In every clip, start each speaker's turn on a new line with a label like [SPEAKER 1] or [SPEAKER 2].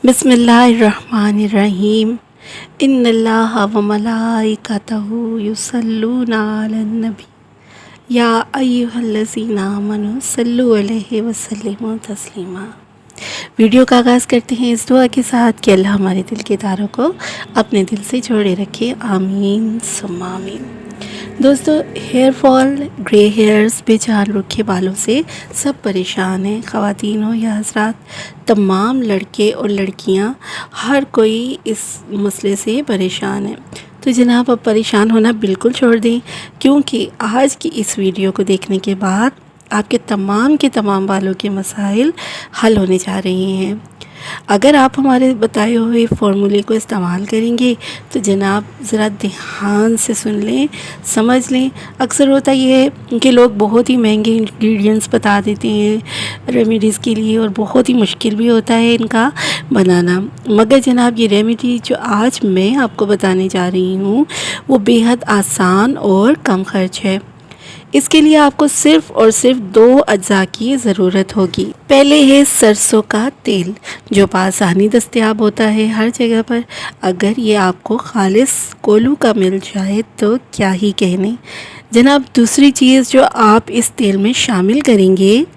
[SPEAKER 1] बिस्मिल्लाहिर्रहमानिर्रहीम। इन्नल्लाह व मलाइकतहु युसल्लूना अलन नबी या अय्युहल्लज़ीना आमनू सल्लु अलैहि वसल्लिमु तस्लीमा। वीडियो का आगाज़ करते हैं इस दुआ के साथ कि अल्लाह हमारे दिल के तारों को अपने दिल से जोड़े रखे, आमीन सुम्मा आमीन। दोस्तों, हेयर फॉल, ग्रे हेयर्स, बेजान रुखे बालों से सब परेशान हैं। ख़वातीन हो या हज़रात, तमाम लड़के और लड़कियां, हर कोई इस मसले से परेशान है। तो जनाब, अब परेशान होना बिल्कुल छोड़ दें, क्योंकि आज की इस वीडियो को देखने के बाद आपके तमाम के तमाम बालों के मसाइल हल होने जा रहे हैं। अगर आप हमारे बताए हुए फार्मूले को इस्तेमाल करेंगे तो जनाब ज़रा ध्यान से सुन लें, समझ लें। अक्सर होता ये है कि लोग बहुत ही महंगे इंग्रेडिएंट्स बता देते हैं रेमेडीज़ के लिए, और बहुत ही मुश्किल भी होता है इनका बनाना। मगर जनाब, ये रेमेडी जो आज मैं आपको बताने जा रही हूँ वो बेहद आसान और कम खर्च है। इसके लिए आपको सिर्फ़ और सिर्फ 2 अज्जा की ज़रूरत होगी। पहले है सरसों का तेल, जो आसानी दस्तयाब होता है हर जगह पर। अगर ये आपको खालिस कोल्हू का मिल जाए तो क्या ही कहने। जनाब, दूसरी चीज़ जो आप इस तेल में शामिल करेंगे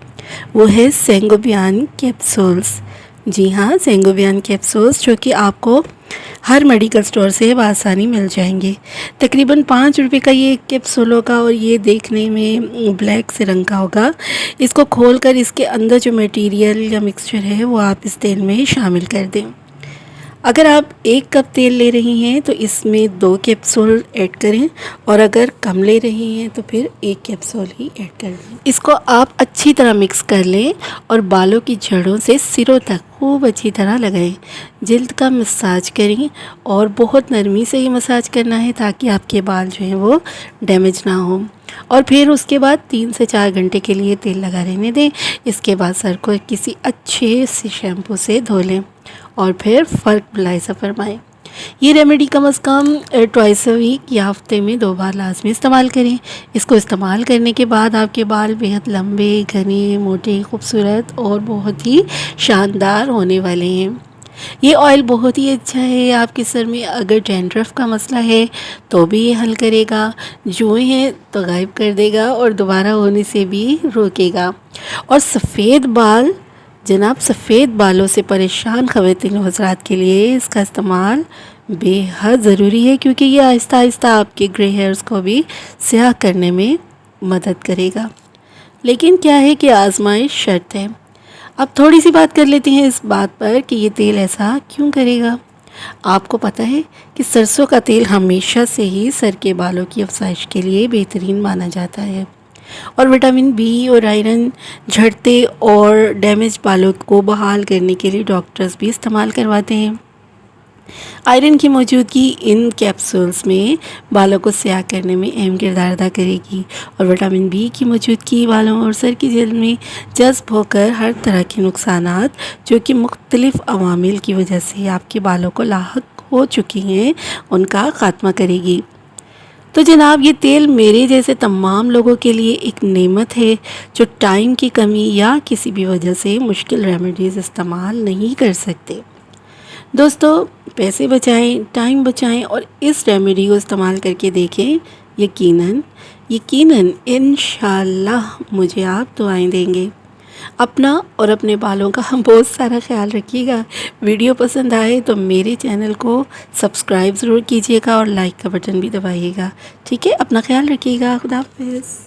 [SPEAKER 1] वो है सेंगोबियन कैप्सूल्स। जी हाँ, सेंगोबियन कैप्सूल्स, जो कि आपको हर मेडिकल स्टोर से बआसानी मिल जाएंगे। तकरीबन 5 रुपये का ये कैप्सूल होगा और ये देखने में ब्लैक से रंग का होगा। इसको खोलकर इसके अंदर जो मटेरियल या मिक्सचर है वो आप इस तेल में शामिल कर दें। अगर आप 1 कप तेल ले रही हैं तो इसमें 2 कैप्सूल ऐड करें, और अगर कम ले रही हैं तो फिर 1 कैप्सूल ही ऐड कर दें। इसको आप अच्छी तरह मिक्स कर लें और बालों की जड़ों से सिरों तक खूब अच्छी तरह लगाएं। जिल्द का मसाज करें, और बहुत नरमी से ही मसाज करना है ताकि आपके बाल जो हैं वो डैमेज ना हो। और फिर उसके बाद 3 से 4 घंटे के लिए तेल लगा रहने दें। इसके बाद सर को किसी अच्छे से शैम्पू से धो लें और फिर फ़र्क मुलाहिज़ा फरमाएं। ये रेमेडी कम अज़ कम ट्वाइस अ वीक या हफ्ते में 2 बार लाजमी इस्तेमाल करें। इसको इस्तेमाल करने के बाद आपके बाल बेहद लंबे, घने, मोटे, खूबसूरत और बहुत ही शानदार होने वाले हैं। ये ऑयल बहुत ही अच्छा है। आपके सर में अगर डैंड्रफ का मसला है तो भी ये हल करेगा, जुएँ हैं तो गायब कर देगा और दोबारा होने से भी रोकेगा। और सफ़ेद बाल, जनाब, सफ़ेद बालों से परेशान ख़वातीन हज़रात के लिए इसका इस्तेमाल बेहद ज़रूरी है, क्योंकि ये आहिस्ता आहिस्ता आपके ग्रे हेयर्स को भी स्याह करने में मदद करेगा। लेकिन क्या है कि आजमाइश शर्त है। अब थोड़ी सी बात कर लेते हैं इस बात पर कि ये तेल ऐसा क्यों करेगा। आपको पता है कि सरसों का तेल हमेशा से ही सर के बालों की अफज़ाइश के लिए बेहतरीन माना जाता है, और विटामिन बी और आयरन, झड़ते और डैमेज बालों को बहाल करने के लिए डॉक्टर्स भी इस्तेमाल करवाते हैं। आयरन की मौजूदगी इन कैप्सूल्स में बालों को स्याह करने में अहम किरदार अदा करेगी, और विटामिन बी की मौजूदगी बालों और सर की जल्द में जज्ब होकर हर तरह के नुकसानात जो कि मुख्तलिफ़ अवामिल की वजह से आपके बालों को लाहक हो चुकी हैं उनका ख़ात्मा करेगी। तो जनाब, ये तेल मेरे जैसे तमाम लोगों के लिए एक नेमत है जो टाइम की कमी या किसी भी वजह से मुश्किल रेमेडीज़ इस्तेमाल नहीं कर सकते। दोस्तों, पैसे बचाएं, टाइम बचाएं और इस रेमेडी को इस्तेमाल करके देखें। यकीनन इंशाअल्लाह मुझे आप दुआएं देंगे। अपना और अपने बालों का बहुत सारा ख्याल रखिएगा। वीडियो पसंद आए तो मेरे चैनल को सब्सक्राइब ज़रूर कीजिएगा और लाइक का बटन भी दबाइएगा। ठीक है, अपना ख्याल रखिएगा। खुदा हाफिज़।